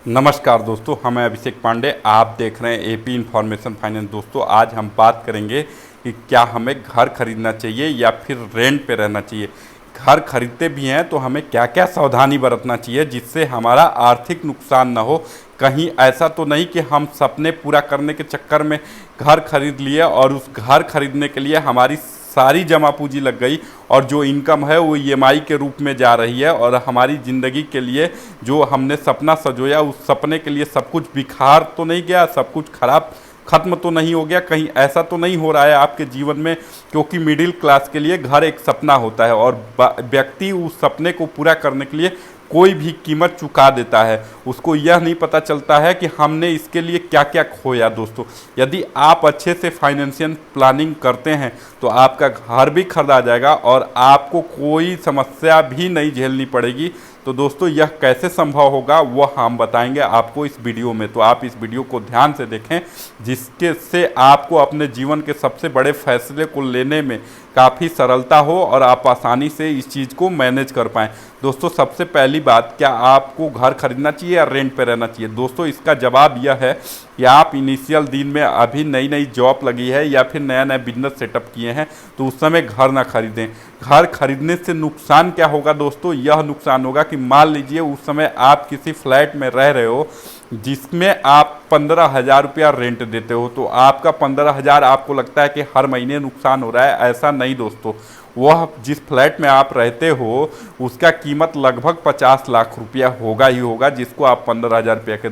नमस्कार दोस्तों, हम हैं अभिषेक पांडे। आप देख रहे हैं एपी इन्फॉर्मेशन फाइनेंस। दोस्तों, आज हम बात करेंगे कि क्या हमें घर खरीदना चाहिए या फिर रेंट पे रहना चाहिए। घर खरीदते भी हैं तो हमें क्या क्या सावधानी बरतना चाहिए जिससे हमारा आर्थिक नुकसान ना हो। कहीं ऐसा तो नहीं कि हम सपने पूरा करने के चक्कर में घर खरीद लिए और उस घर खरीदने के लिए हमारी सारी जमा पूंजी लग गई और जो इनकम है वो ईएमआई के रूप में जा रही है और हमारी ज़िंदगी के लिए जो हमने सपना सजोया उस सपने के लिए सब कुछ बिखार तो नहीं गया, सब कुछ खराब खत्म तो नहीं हो गया। कहीं ऐसा तो नहीं हो रहा है आपके जीवन में, क्योंकि मिडिल क्लास के लिए घर एक सपना होता है और व्यक्ति उस सपने को पूरा करने के लिए कोई भी कीमत चुका देता है। उसको यह नहीं पता चलता है कि हमने इसके लिए क्या क्या खोया। दोस्तों, यदि आप अच्छे से फाइनेंशियल प्लानिंग करते हैं तो आपका घर भी खरीदा जाएगा और आपको कोई समस्या भी नहीं झेलनी पड़ेगी। तो दोस्तों, यह कैसे संभव होगा वह हम बताएंगे आपको इस वीडियो में। तो आप इस वीडियो को ध्यान से देखें जिसके से आपको अपने जीवन के सबसे बड़े फैसले को लेने में काफ़ी सरलता हो और आप आसानी से इस चीज़ को मैनेज कर पाएँ। दोस्तों, सबसे पहली बात, क्या आपको घर खरीदना चाहिए या रेंट पे रहना चाहिए। दोस्तों, इसका जवाब यह है कि आप इनिशियल दिन में अभी नई नई जॉब लगी है या फिर नया नया बिजनेस सेटअप किए हैं तो उस समय घर ना खरीदें। घर खरीदने से नुकसान क्या होगा दोस्तों, यह नुकसान होगा कि मान लीजिए उस समय आप किसी फ्लैट में रह रहे हो जिसमें आप 15,000 रुपया रेंट देते हो, तो आपका 15,000 आपको लगता है कि हर महीने नुकसान हो रहा है। ऐसा नहीं दोस्तों, वह जिस फ्लैट में आप रहते हो उसका कीमत लगभग 50 लाख रुपया होगा ही होगा, जिसको आप 15,000 रुपये के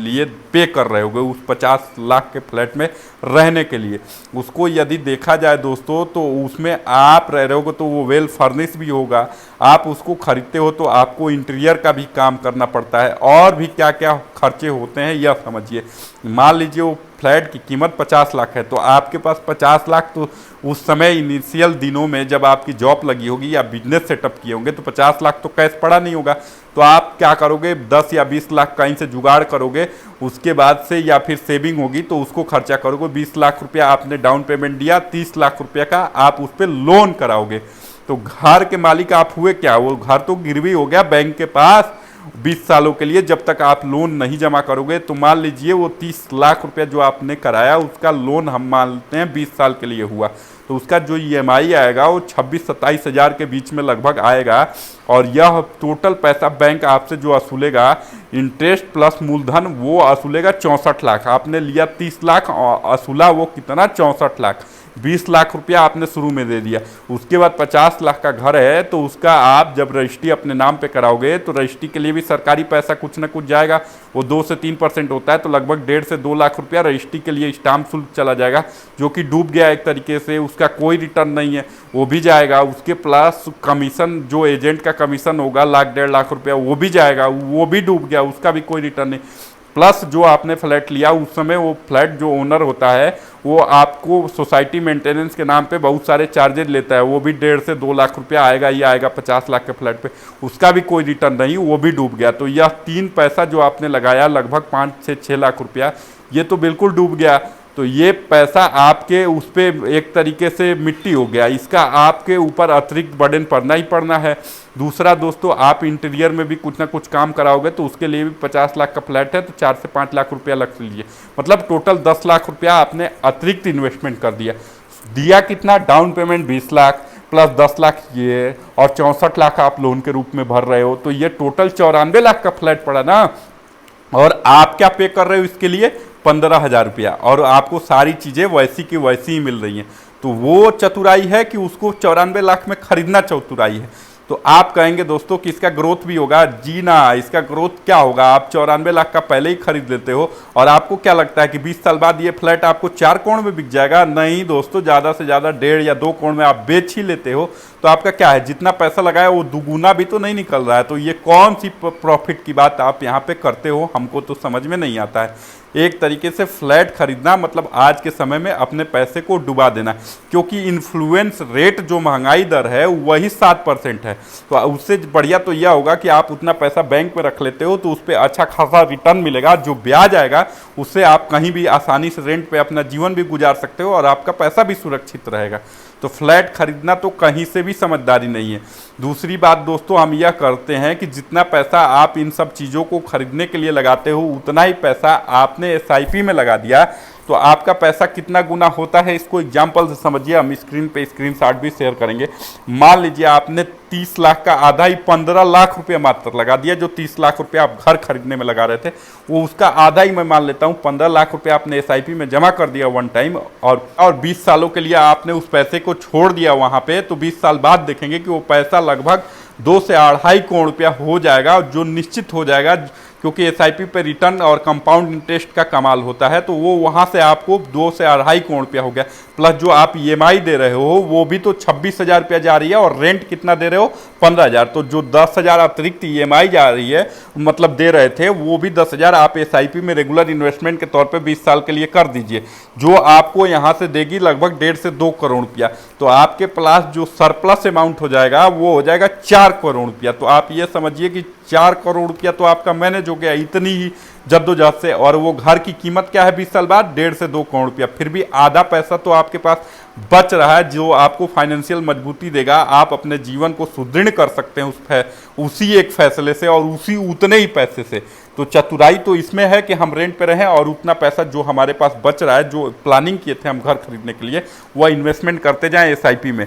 लिए पे कर रहे होगे उस 50 लाख के फ्लैट में रहने के लिए। उसको यदि देखा जाए दोस्तों तो उसमें आप रह रहे होगे तो वो वेल फर्निश भी होगा। आप उसको खरीदते हो तो आपको इंटीरियर का भी काम करना पड़ता है और भी क्या क्या खर्चे होते हैं यह समझिए। मान लीजिए वो फ्लैट की कीमत 50 लाख है तो आपके पास 50 लाख तो उस समय इनिशियल दिनों में जब आपकी जॉब लगी होगी या बिजनेस सेटअप किए होंगे तो 50 लाख तो कैश पड़ा नहीं होगा। तो आप क्या करोगे, 10 या 20 लाख कहीं से जुगाड़ करोगे, उसके बाद से या फिर सेविंग होगी तो उसको खर्चा करोगे। 20 लाख रुपया आपने डाउन पेमेंट दिया, 30 लाख रुपया का आप उस पर लोन कराओगे। तो घर के मालिक आप हुए क्या, वो घर तो गिरवी हो गया बैंक के पास 20 सालों के लिए। जब तक आप लोन नहीं जमा करोगे तो मान लीजिए वो 30 लाख रुपया जो आपने कराया उसका लोन हम मानते हैं 20 साल के लिए हुआ, तो उसका जो ईएमआई आएगा वो 26-27 हज़ार के बीच में लगभग आएगा। और यह टोटल पैसा बैंक आपसे जो वसूलेगा इंटरेस्ट प्लस मूलधन वो वसूलेगा 64 लाख। आपने लिया 30 लाख और वसूला वो कितना, 64 लाख। 20 लाख रुपया आपने शुरू में दे दिया, उसके बाद 50 लाख का घर है तो उसका आप जब रजिस्ट्री अपने नाम पे कराओगे तो रजिस्ट्री के लिए भी सरकारी पैसा कुछ ना कुछ जाएगा। वो 2 से 3% होता है, तो लगभग 1.5 से 2 लाख रुपया रजिस्ट्री के लिए स्टाम्प शुल्क चला जाएगा, जो कि डूब गया एक तरीके से, उसका कोई रिटर्न नहीं है, वो भी जाएगा। उसके प्लस कमीशन, जो एजेंट का कमीशन होगा 1-1.5 लाख रुपया, वो भी जाएगा, वो भी डूब गया, उसका भी कोई रिटर्न नहीं। प्लस जो आपने फ्लैट लिया उस समय वो फ्लैट जो ओनर होता है वो आपको सोसाइटी मेंटेनेंस के नाम पे बहुत सारे चार्जेज लेता है, वो भी 1.5 से 2 लाख रुपया आएगा ही आएगा 50 लाख के फ्लैट पे, उसका भी कोई रिटर्न नहीं, वो भी डूब गया। तो यह 3 पैसा जो आपने लगाया लगभग 5 से 6 लाख रुपया, ये तो बिल्कुल डूब गया। तो ये पैसा आपके उस पर एक तरीके से मिट्टी हो गया, इसका आपके ऊपर अतिरिक्त बर्डन पड़ना ही पड़ना है। दूसरा दोस्तों, आप इंटीरियर में भी कुछ ना कुछ काम कराओगे तो उसके लिए भी 50 लाख का फ्लैट है तो 4 से 5 लाख रुपया लग लीजिए, मतलब टोटल 10 लाख रुपया आपने अतिरिक्त इन्वेस्टमेंट कर दिया कितना, down payment 20 lakh plus 10 lakh ये और 64 लाख आप लोन के रूप में भर रहे हो, तो ये टोटल 94 लाख का फ्लैट पड़ा ना। और आप क्या पे कर रहे हो इसके लिए, 15,000 रुपया, और आपको सारी चीज़ें वैसी की वैसी ही मिल रही हैं। तो वो चतुराई है कि उसको 94 लाख में खरीदना चतुराई है। तो आप कहेंगे दोस्तों कि इसका ग्रोथ भी होगा, जी ना, इसका ग्रोथ क्या होगा, आप 94 लाख का पहले ही खरीद लेते हो और आपको क्या लगता है कि 20 साल बाद ये फ्लैट आपको 4 करोड़ में बिक जाएगा। नहीं दोस्तों, ज़्यादा से ज़्यादा 1.5 या 2 करोड़ में आप बेच ही लेते हो। तो आपका क्या है, जितना पैसा लगाया वो दुगुना भी तो नहीं निकल रहा है। तो ये कौन सी प्रॉफिट की बात आप यहाँ पे करते हो, हमको तो समझ में नहीं आता है। एक तरीके से फ्लैट खरीदना मतलब आज के समय में अपने पैसे को डुबा देना, क्योंकि इन्फ्लुएंस रेट जो महंगाई दर है वही 7% है। तो उससे बढ़िया तो यह होगा कि आप उतना पैसा बैंक में रख लेते हो तो उस पर अच्छा खासा रिटर्न मिलेगा, जो ब्याज आएगा उससे आप कहीं भी आसानी से रेंट पे अपना जीवन भी गुजार सकते हो और आपका पैसा भी सुरक्षित रहेगा। तो फ्लैट खरीदना तो कहीं से भी समझदारी नहीं है। दूसरी बात दोस्तों, हम यह करते हैं कि जितना पैसा आप इन सब चीज़ों को खरीदने के लिए लगाते हो उतना ही पैसा आपने एसआईपी में लगा दिया तो आपका पैसा कितना गुना होता है, इसको एग्जाम्पल से समझिए। हम स्क्रीन पे स्क्रीनशॉट भी शेयर करेंगे। मान लीजिए आपने 30 लाख का आधा ही 15 लाख रुपये मात्र लगा दिया। जो 30 लाख रुपये आप घर खरीदने में लगा रहे थे वो उसका आधा ही मैं मान लेता हूँ 15 लाख रुपये आपने एसआईपी में जमा कर दिया वन टाइम, और 20 सालों के लिए आपने उस पैसे को छोड़ दिया वहाँ पे। तो 20 साल बाद देखेंगे कि वो पैसा लगभग 2 से 2.5 करोड़ रुपया हो जाएगा, जो निश्चित हो जाएगा, क्योंकि एसआईपी पे रिटर्न और कंपाउंड इंटरेस्ट का कमाल होता है। तो वो वहाँ से आपको 2 से 2.5 करोड़ रुपया हो गया। प्लस जो आप ईएमआई दे रहे हो वो भी तो 26,000 रुपया जा रही है, और रेंट कितना दे रहे हो 15,000। तो जो 10,000 अतिरिक्त ईएमआई जा रही है, मतलब दे रहे थे, वो भी 10,000 आप एसआईपी में रेगुलर इन्वेस्टमेंट के तौर पे 20 साल के लिए कर दीजिए, जो आपको यहाँ से देगी लगभग 1.5 से 2 करोड़ रुपया। तो आपके पास जो सरप्लस अमाउंट हो जाएगा वो हो जाएगा 4 करोड़ रुपया। तो आप ये समझिए कि 4 करोड़ रुपया तो आपका मैनेज हो गया इतनी ही जद्दोजहद से। और वो घर की कीमत क्या है 20 साल बाद 1.5 से 2 करोड़ रुपया। फिर भी आधा पैसा तो आपके पास बच रहा है, जो आपको फाइनेंशियल मजबूती देगा। आप अपने जीवन को सुदृढ़ कर सकते हैं उसी एक फैसले से और उतने ही पैसे से। तो चतुराई तो इसमें है कि हम रेंट पे रहें और उतना पैसा जो हमारे पास बच रहा है, जो प्लानिंग किए थे हम घर खरीदने के लिए, वह इन्वेस्टमेंट करते जाएं एसआईपी में।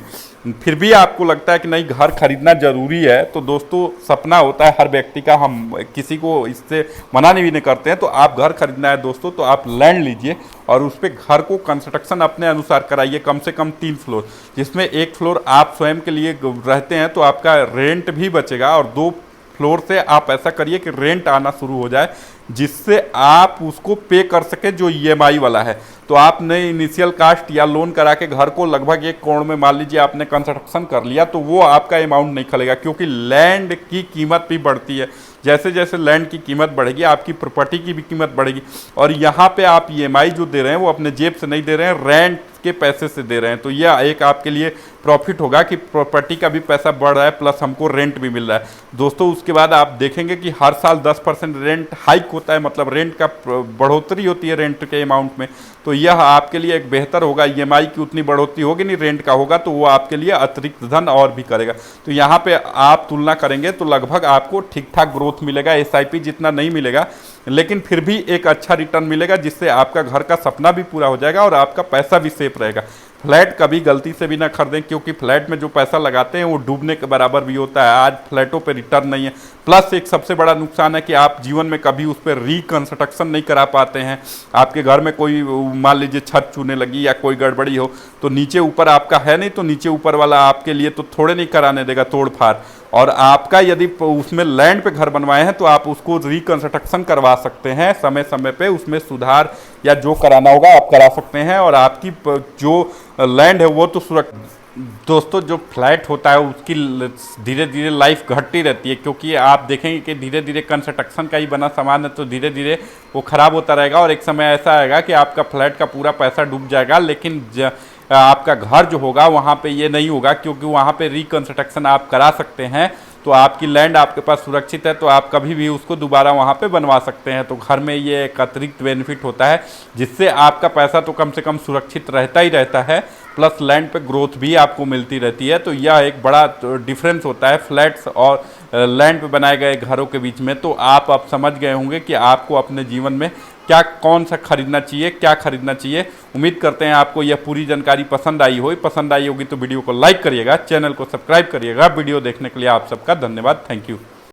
फिर भी आपको लगता है कि नहीं घर खरीदना जरूरी है, तो दोस्तों सपना होता है हर व्यक्ति का, हम किसी को इससे मना नहीं करते हैं। तो आप घर खरीदना है दोस्तों तो आप लैंड लीजिए और उस पर घर को कंस्ट्रक्शन अपने अनुसार कराइए, कम से कम 3 फ्लोर, जिसमें 1 फ्लोर आप स्वयं के लिए रहते हैं तो आपका रेंट भी बचेगा, और 2 फ्लोर से आप ऐसा करिए कि रेंट आना शुरू हो जाए, जिससे आप उसको पे कर सके जो ईएमआई वाला है। तो आपने इनिशियल कास्ट या लोन करा के घर को लगभग 1 करोड़ में मान लीजिए आपने कंस्ट्रक्शन कर लिया, तो वो आपका अमाउंट नहीं खलेगा, क्योंकि लैंड की कीमत भी बढ़ती है। जैसे जैसे लैंड की कीमत बढ़ेगी आपकी प्रॉपर्टी की भी कीमत बढ़ेगी। और यहाँ पे आप ईएमआई जो दे रहे हैं वो अपने जेब से नहीं दे रहे हैं, रेंट के पैसे से दे रहे हैं। तो यह एक आपके लिए प्रॉफिट होगा कि प्रॉपर्टी का भी पैसा बढ़ रहा है प्लस हमको रेंट भी मिल रहा है। दोस्तों उसके बाद आप देखेंगे कि हर साल 10% रेंट हाइक होता है, मतलब रेंट का बढ़ोतरी होती है रेंट के अमाउंट में। तो यह आपके लिए एक बेहतर होगा। ईएमआई की उतनी बढ़ोतरी होगी नहीं, रेंट का होगा, तो वो आपके लिए अतिरिक्त धन और भी करेगा। तो यहाँ पे आप तुलना करेंगे तो लगभग आपको ठीक ठाक ग्रोथ मिलेगा। एसआईपी जितना नहीं मिलेगा, लेकिन फिर भी एक अच्छा रिटर्न मिलेगा, जिससे आपका घर का सपना भी पूरा हो जाएगा और आपका पैसा भी सेफ रहेगा। फ्लैट कभी गलती से भी ना खरीदें, क्योंकि फ्लैट में जो पैसा लगाते हैं वो डूबने के बराबर भी होता है। आज फ्लैटों पे रिटर्न नहीं है। प्लस एक सबसे बड़ा नुकसान है कि आप जीवन में कभी उस पर रिकंस्ट्रक्शन नहीं करा पाते हैं। आपके घर में कोई मान लीजिए छत चूने लगी या कोई गड़बड़ी हो, तो नीचे ऊपर आपका है नहीं, तो नीचे ऊपर वाला आपके लिए तो थोड़े नहीं कराने देगा तोड़ फाड़। और आपका यदि उसमें लैंड पे घर बनवाए हैं तो आप उसको रिकंस्ट्रक्शन करवा सकते हैं, समय समय पे उसमें सुधार या जो कराना होगा आप करा सकते हैं, और आपकी जो लैंड है वो तो सुरक्षित। दोस्तों जो फ्लैट होता है उसकी धीरे धीरे लाइफ घटती रहती है, क्योंकि आप देखेंगे कि धीरे धीरे कंस्ट्रक्शन का ही बना सामान है, तो धीरे धीरे वो ख़राब होता रहेगा और एक समय ऐसा आएगा कि आपका फ्लैट का पूरा पैसा डूब जाएगा। लेकिन आपका घर जो होगा वहाँ पे ये नहीं होगा, क्योंकि वहाँ पे रिकंस्ट्रक्शन आप करा सकते हैं। तो आपकी लैंड आपके पास सुरक्षित है, तो आप कभी भी उसको दोबारा वहाँ पे बनवा सकते हैं। तो घर में ये एक अतिरिक्त बेनिफिट होता है, जिससे आपका पैसा तो कम से कम सुरक्षित रहता ही रहता है, प्लस लैंड पे ग्रोथ भी आपको मिलती रहती है। तो यह एक बड़ा डिफरेंस होता है फ्लैट्स और लैंड पे बनाए गए घरों के बीच में। तो आप अब समझ गए होंगे कि आपको अपने जीवन में क्या कौन सा खरीदना चाहिए, क्या खरीदना चाहिए। उम्मीद करते हैं आपको यह पूरी जानकारी पसंद आई होगी तो वीडियो को लाइक करिएगा, चैनल को सब्सक्राइब करिएगा। वीडियो देखने के लिए आप सबका धन्यवाद। Thank you.